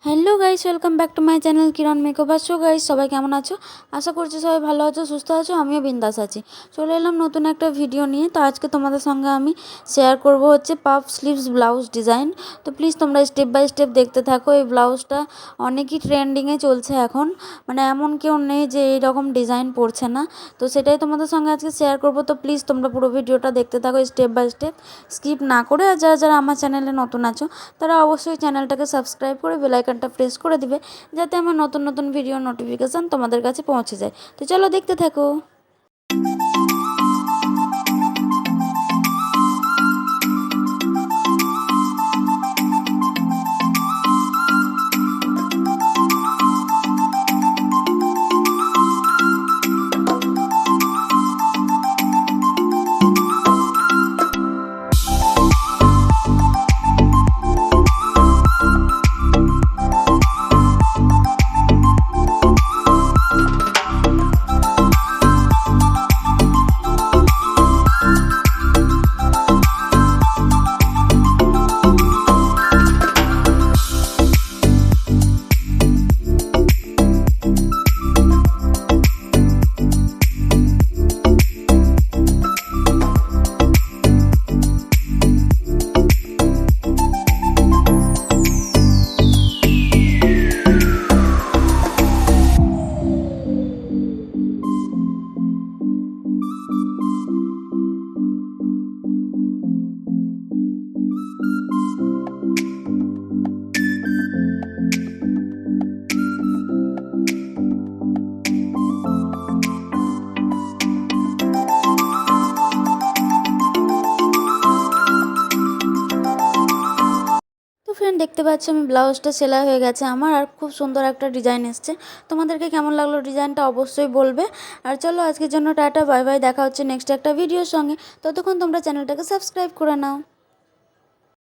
Hello guys, welcome back to my channel Kiran makeover. So guys, সবাই কেমন আছো? আশা করছি সবাই ভালো আছো, সুস্থ আছো। আমিও বিন্দাস আছি। চলে এলাম নতুন একটা ভিডিও নিয়ে। তো আজকে তোমাদের সঙ্গে আমি শেয়ার করব হচ্ছে পাফ স্লিভস ব্লাউজ ডিজাইন। তো প্লিজ তোমরা স্টেপ বাই স্টেপ দেখতে থাকো। এই ব্লাউজটা অনেকই ট্রেন্ডিংয়ে চলছে এখন, মানে এমন কেউ নেই যে এইরকম ডিজাইন পড়ছে না। তো সেটাই তোমাদের সঙ্গে আজকে শেয়ার করব। তো প্লিজ তোমরা পুরো ভিডিওটা দেখতে থাকো স্টেপ বাই স্টেপ, স্কিপ না করে। আর যারা যারা আমার চ্যানেলে নতুন আছো তারা অবশ্যই চ্যানেলটাকে সাবস্ক্রাইব করে বেল আইকনটা প্রেস করে দিবে, যাতে আমার নতুন নতুন ভিডিও নোটিফিকেশান তোমাদের কাছে পৌঁছে যায়। তো চলো দেখতে থাকো। তো ফ্রেন্ড, দেখতে পাচ্ছি আমি ব্লাউজটা সেলাই হয়ে গেছে আমার, আর খুব সুন্দর একটা ডিজাইন এসছে। তোমাদেরকে কেমন লাগলো ডিজাইনটা অবশ্যই বলবে। আর চলো আজকের জন্য টাটা, বাই বাই। দেখা হচ্ছে নেক্সট একটা ভিডিওর সঙ্গে। ততক্ষণ তোমরা চ্যানেলটাকে সাবস্ক্রাইব করে নাও।